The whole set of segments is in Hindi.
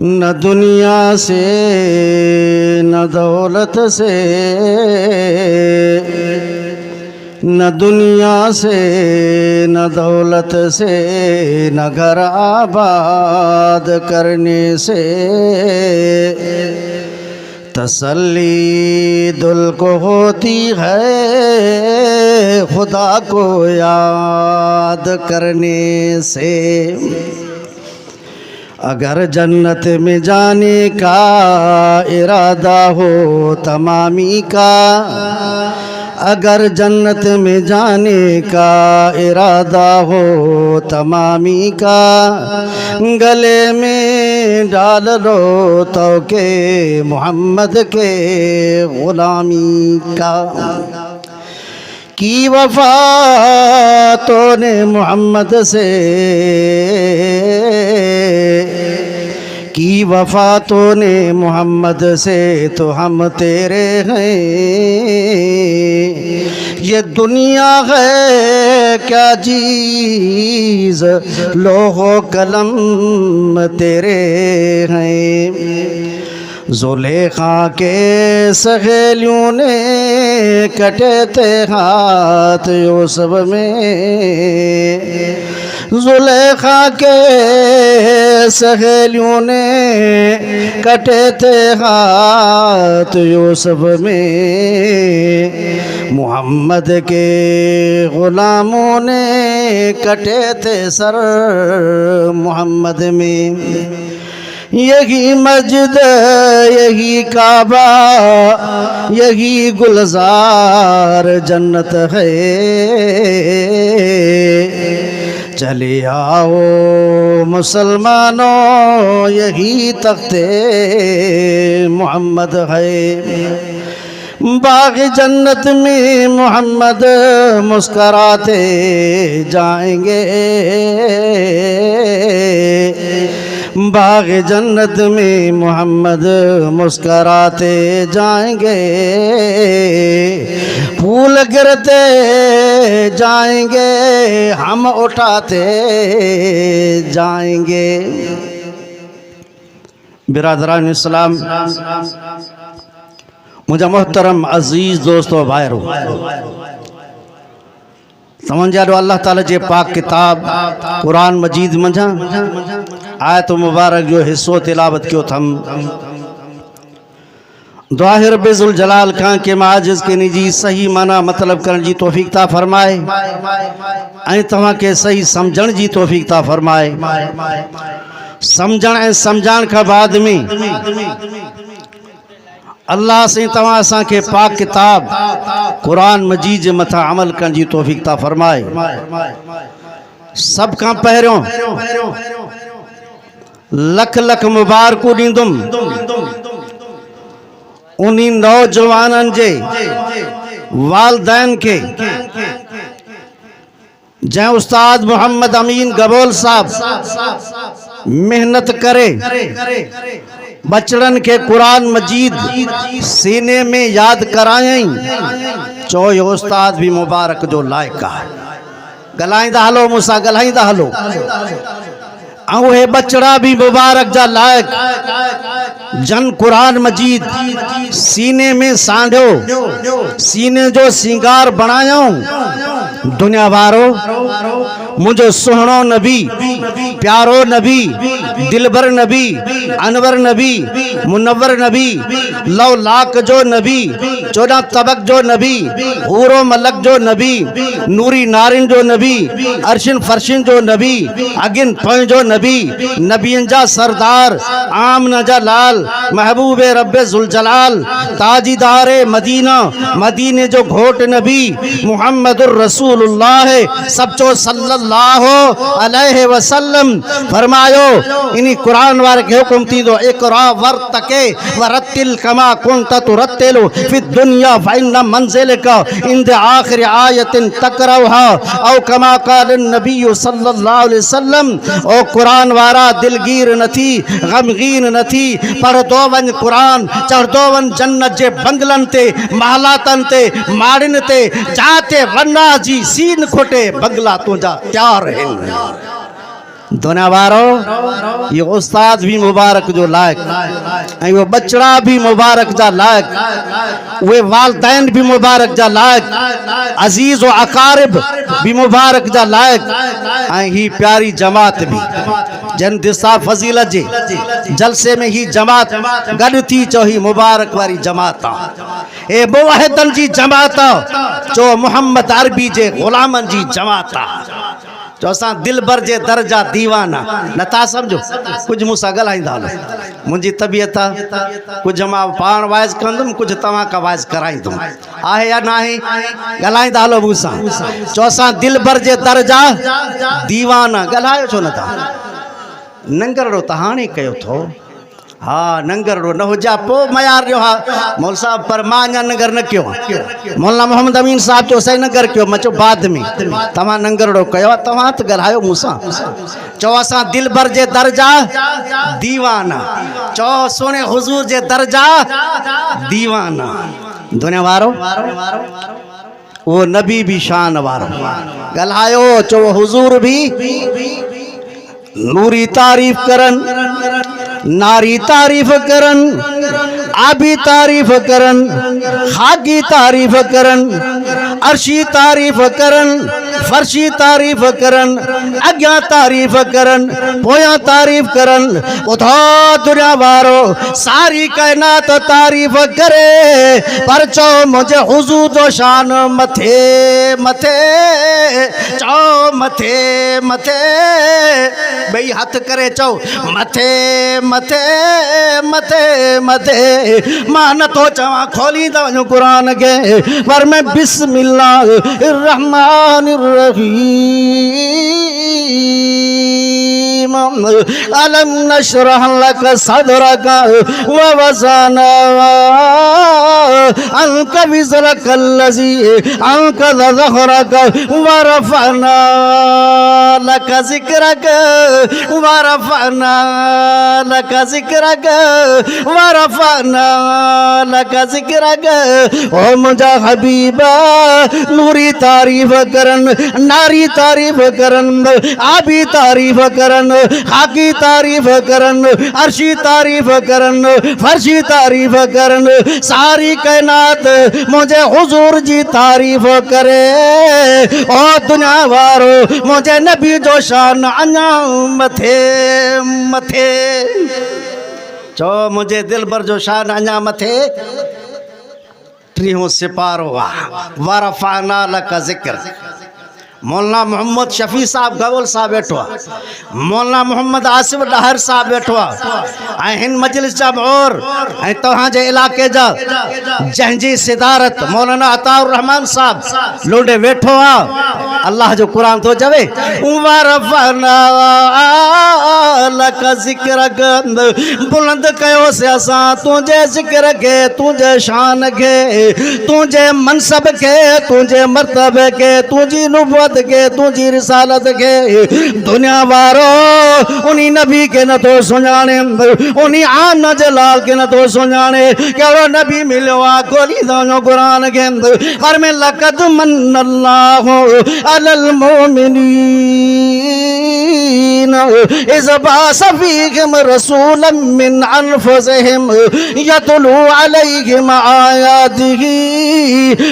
न दुनिया से न दौलत से न दुनिया से न दौलत से न घर आबाद करने से तसल्ली दिल को होती है खुदा को याद करने से अगर जन्नत में जाने का इरादा हो तमामी का अगर जन्नत में जाने का इरादा हो तमामी का गले में डाल लो तो के मोहम्मद के गुलामी का की वफा तूने मोहम्मद से की वफा तूने मोहम्मद से तो हम तेरे हैं ये दुनिया है क्या चीज़ लोहो कलम तेरे हैं ज़ुलेखा के सहेलियों ने कटे थे हाथ यूसुफ में ज़ुलेखा के सहेलियों ने कटे थे हाथ यूसुफ में मोहम्मद के ग़ुलामों ने कटे थे सर मोहम्मद में यही मस्जिद यही काबा यही गुलजार जन्नत है चले आओ मुसलमानों यही तख्ते मोहम्मद है बाग़ जन्नत में मोहम्मद मुस्कराते जाएंगे बाग़ जन्नत में मोहम्मद मुस्कराते जाएंगे फूल गिरते जाएंगे हम उठाते जाएंगे। बिरादरान इस्लाम मुझे मोहतरम अजीज़ दोस्तों भाइयों तमंजा अल्लाह ताला जे पाक किताब कुरान मजीद मंझा आयत मुबारक जो हिस्सो तिलावत क्यों थम दुआहिर बेजुल जलाल खां के माजिज के निजी सही माना मतलब करण जी तौफीक ता फरमाए ऐं तव्हां के सही समझण जी तौफीक ता फरमाए समझण ऐं समझाण खां बाद में अल्लाह से तव्हां असां के पाक किताब कुरान मजीद जे मथा अमल करण जी तौफीक ता फरमाए सब खां पहिरियों लख लख मुबारकूं ॾींदुम उन्हीं नौजवाननि जे वालिदैन के जै उस्ताद मोहम्मद अमीन गबोल साहब मेहनत करे बचड़न के कुरान मजीद सीने में याद करायई चो यो उस्ताद भी मुबारक जो लायक है गलाइंदा हलो मूंसां गलाइंदा हलो ऐं उहे बचड़ा भी मुबारक जा लायक जन कुरान मजीद सीने में सांढियो, सीने जो सिंगार बणायो। दुनिया वारो मुझो सुहणो नबी, प्यारो नबी, दिलबर नबी, अनवर नबी, मुनव्वर नबी, लव लाख जो नबी, 14 तबक जो नबी, हूरो मलक जो नबी, नूरी नारिन जो नबी, अर्शिन फर्शिन जो नबी, अगिन पोइ जो नबी, नबियन जा सरदार, आमना जा लाल, महबूबे रब्बे जुल जलाल, ताजीदारे मदीना, मदीने जो घोट नबी, मुहम्मदुर रसूलुल्लाह सबचो सल्लल्लाहु अलैहि वसल्लम फरमायो। इन्हीं कुरान वारे के हुक्म थी दो इकरा वर्तके वरतिल कमा कुंत तुरतिलु फि दुनिया फइन्ना मंजिलका इंद आखिर आयतिन तकरहा औ कमा काल नबी सल्लल्लाहु अलैहि वसल्लम। ओ कुरान वारा दिलगीर नथी, गमगीन नथी, पर दो वन कुरान चढ़ दो वन जन्नत जे बंगलन ते, महलातन ते, माड़िन ते, जाते वन्ना जी सीन खोटे बंगला तुझा तैयार है। दुनिया वारो ये उस्ताद भी मुबारक जो लायक, वो बचड़ा भी मुबारक जा लायक, वे वालदैन भी मुबारक जा लायक, अजीज व अकारिब भी मुबारक जा लायक, ही प्यारी जमात भी जन दिसा फजीलत जे जलसे में ही जमात गड थी चो ही मुबारक वारी जमात ए मुवहिदन जी जमात चो मुहम्मद अरबी जे गुलामन जी जमात जो असां दिलबर जे दर्जा दीवाना नथा समझो। कुछ मूंसां ॻाल्हाईंदा हलो, मुंहिंजी तबियत कुछ मां पाण वाइज़ कंदुमि, कुछ तव्हां का वाइज़ कराईंदुमि, आहे या न आहे? ॻाल्हाईंदा हलो मूंसां। चो असां दिलबर जे दर्जा दीवाना, ॻाल्हायो छो नथा? नंगरड़ो त हाणे कयो थो, हाँ नंगरड़ो न हुजा पोइ मयार ॾियो। हा मौल साहब पर मां अञा नंगर न कयो, मौलाना मोहम्मद अमीन साहब चयो सही नंगर कयो, मां चयो बाद में तव्हां नंगरड़ो कयो, तव्हां त ॻाल्हायो मूंसां। चओ असां दिलबर जे दर्जा दीवाना, चओ सोने हुजूर जे दर्जा दीवाना। दुनिया वारो वो नबी भी शान वारो ॻाल्हायो, चो हुजूर भी नूरी तारीफ करन, नारी तारीफ करन, आबी तारीफ करन, खाकी तारीफ करन, अर्शी तारीफ करन, फर्शी तारीफ करन, अग्या तारीफ करन, पोया तारीफ करन। उठो दुनिया वारो सारी कायनात तारीफ करे, पर चो मुझे हुजूर जो शान मथे मथे, चो मथे मथे, बई हथ करे चो मथे मथे मथे मथे। मां नथो चवां खोलींदा वञो कुरान खे, पर मैं बिस्मिल्लाहिर्रहमानिर्रहीम अलम नशरह लक सदरक व वज़ना अन्क विज़रक अल्लज़ी अन्क़ज़ ज़हरक व रफ़अना लक ज़िक्रक व रफ़अना लक ज़िक्रक व रफ़अना लक ज़िक्रक। ओ मुझा हबीबा नूरी तारीफ करन, नारी तारीफ करन, आबी तारीफ करन, खाकी तारीफ करन, अर्शी तारीफ करन, फर्शी तारीफ करन, सारी कायनात मुझे हुजूर जी तारीफ करे। ओ दुनिया वारो मुझे नबी जो शान अञा मथे मथे, चो मुझे दिलबर जो शान अञा मथे। टीहों सिपारो वरफ़अना लक ज़िक्र। मौलाना मोहम्मद शफी साहब गवल साहब वेठो आहे, मौलाना मोहम्मद आसिफ डहर साहब वेठो आहे, हिन मजलिस जा और तव्हांजे इलाके जा जंहिंजी सिदारत मौलाना अताउर रहमान साहब लोडे वेठो आहे। अल्लाह जो कुरान थो चवे वरफ़अना लक ज़िक्रक, बुलंद कयोसीं असां तुंहिंजे ज़िक्र खे, तुंहिंजे शान खे, तुंहिंजे मनसब खे, तुंहिंजे मर्तबे खे, तुंहिंजी नुबुवत के, तुझी रिसालत के। दुनिया वारो उन्हीं नबी के न तो सुञाणे, उन्हीं आमना जलाल के न तो सुञाणे, कहिड़ो नबी मिलियो आहे खोली दो कुरान के। हर में लक़द मन्नल्लाहु अलल मोमिनीन इज़ बाअस फ़ीहिम रसूलन मिन अनफुसिहिम यतलू अलैहिम आयातिही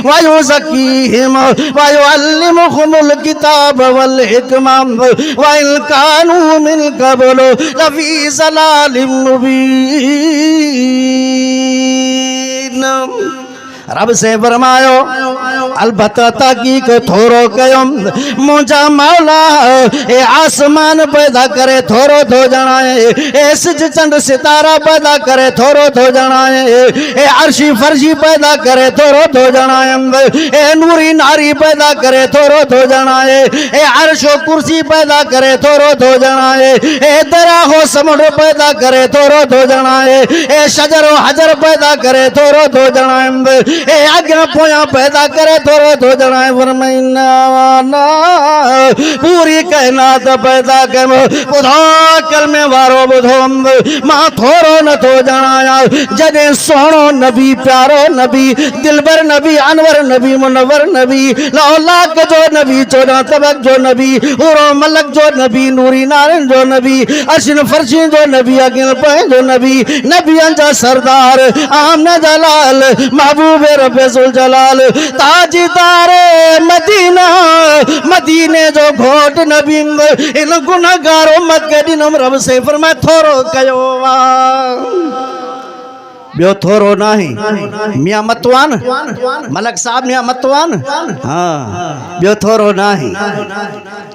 व युज़क्कीहिम व युअल्लिमुहुमुल किताब वल हिकमा व इन कानू मिन क़ब्लु लफ़ी ज़लालिम मुबीन। रब से फरमायो अलबत्ता ताकीक थोरो कयो मुंहिंजा मौला ए आसमान पैदा करे थोरो थो जणाए, ए सिज चंड सितारा पैदा करे थोरो थो जणाए, ए अर्शी फर्शी पैदा करे थोरो थो जणाए, ए नूरी नारी पैदा करे थोरो थो जणाए, ए अर्शो कुर्सी पैदा करे थोरो थो जणाए, ए दरियाहो समुंड पैदा करे थोरो थो जणाए, ए शजरो हजर पैदा करे थोरो थो जणाए, ए अॻियां पोयां पैदा करे थोरो थो जणाए। फरमाईंदा पूरी काइनात पैदा कयो ॿुधो कलमे वारो ॿुधो मां थोरो नथो जणायां जॾहिं सुहिणो नबी प्यारो नबी दिलबर नबी अनवर नबी मुनवर नबी लौलाक जो नबी 14 तबक जो नबी उरो मलक जो नबी नूरी नारन जो नबी अर्शिन फर्शिन जो नबी अगिल पै जो नबी नबियन जा सरदार आमना जलाल महबूब रब्बुल जलाल ताजदारे मदीना मदीने जो घोट नबी इन गुनहगारो मत के दिनम रब से फरमाए थोरो कयो वा बियो थोरो नाही मियां मतवान मलक साहब मियां मतवान हाँ बियो थोरो नाही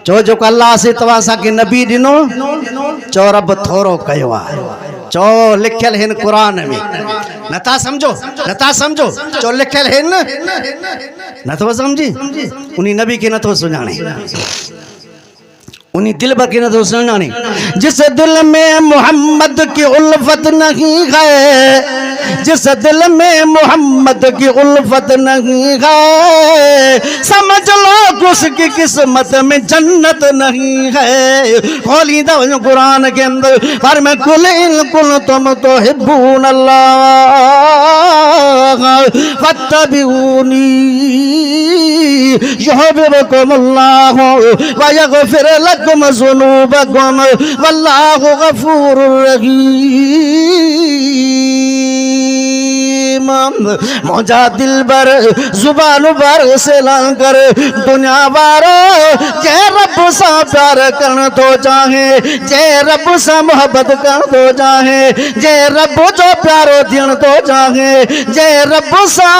चो जो अल्लाह से तवा सा के नबी दिनो चो रब थोरो कयो आ चो लिखल हिन कुरान में नथा समझो चो लिखल हिन नथो समझी उन्हीं नबी के नथो सुञाणे उन्हीं दिल पर की नथो सुञाणे जिस दिल में मोहम्मद की उल्फत नहीं है जिस दिल में मोहम्मद की उल्फत नहीं है समझ लो उसकी किस्मत में जन्नत नहीं है। खोली दो कुरान के अंदर पर मैं कुल तुम तो हिब्बून अल्लाह फत्तबिऊनी युहिब्बुकुमुल्लाह व यगफिर लकुम ज़ुनूबकुम वल्लाहु गफूरुर रहीम। मौजा दिल बर जुबान बर से लाकर दुनिया वारो जे रब सा प्यार करन तो चाहे जे रब सा मोहब्बत कर तो चाहे जे रब जो प्यारो थियण तो चाहे जे रब सा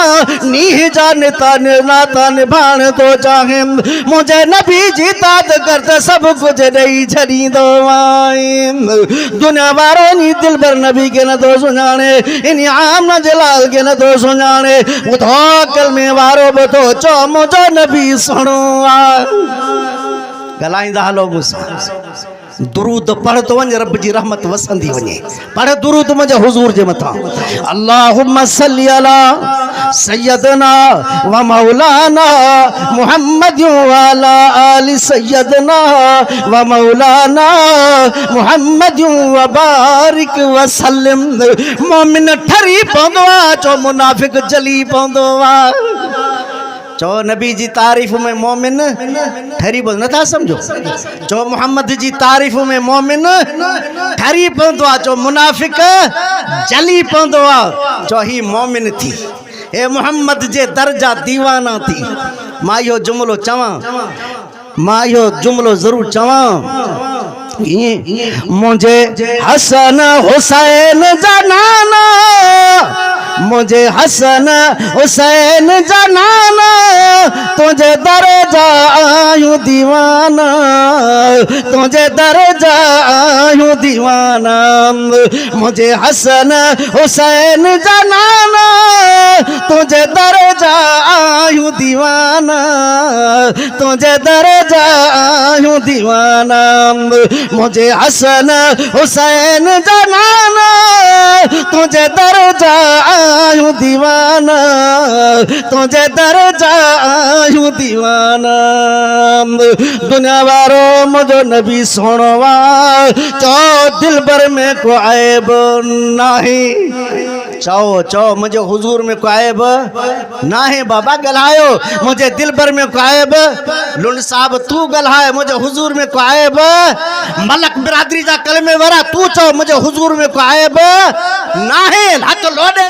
नीह जा नाता निभाण तो चाहे मुझे नबी जी तात करते सब कुछ ॾेई छॾींदो आहीं। दुनिया वारो नी दिल बर नबी के न तो सुञाणे इन आम न जलाल के न तो सुञाणे ॿुधो कलमे वारो ॿुधो चो मुंहिंजो नबी सुहिणो आहे। ॻाल्हाईंदा हलो मूंसां दुरूद पढ़ तो वञ रब जी रहमत वसंदी वञे पढ़ दुरूद मुंहिंजे हुज़ूर जे मथां अल्लाहुम्मा सल्ली अला सय्यदना व मौलाना मुहम्मद व अला आलि सय्यदना व मौलाना मुहम्मद व बारिक व सल्लिम। मोमिन ठरी पवंदो आहे चो मुनाफिक जली पवंदो आहे। चो नबी जी तारीफ़ में मोमिन ठरी पवंदो नथा समझो चो मोहम्मद जी तारीफ़ में मोमिन ठरी पवंदो आहे चो मुनाफिक जली पवंदो आहे चो ही मोमिन थी ए मोहम्मद जे दर्जा दीवाना थी। मां इहो जुमलो चवां मां इहो जुमलो ज़रूर चवां मुझे हसन हुसैन जनाना मुझे हसन हुसैन जनाना तुझे दर्जा आयूं दीवाना तुझे दर्जा आयूं दीवाना मुझे हसन हुसैन जनाना तुझे दर्जा आयूं दीवाना तुझे दर्जा आयूं दीवाना मुझे हसन हुसैन जनाना तुझे दर्जा आयूं दीवाना तुझे दर्जा आयूं दीवाना। दुनिया वारो मुझो नबी सुहिणो आहे चो दिल भर में को ऐब नाही चओ चओ मुझे हुजूर में कायब ना है बाबा गलायो मुझे दिल भर में कायब लुंड साहब तू गलाए मुझे हुजूर में कायब मलक बिरादरी जा कलमे वरा तू चओ मुझे हुजूर में कायब ना है हथ लोडे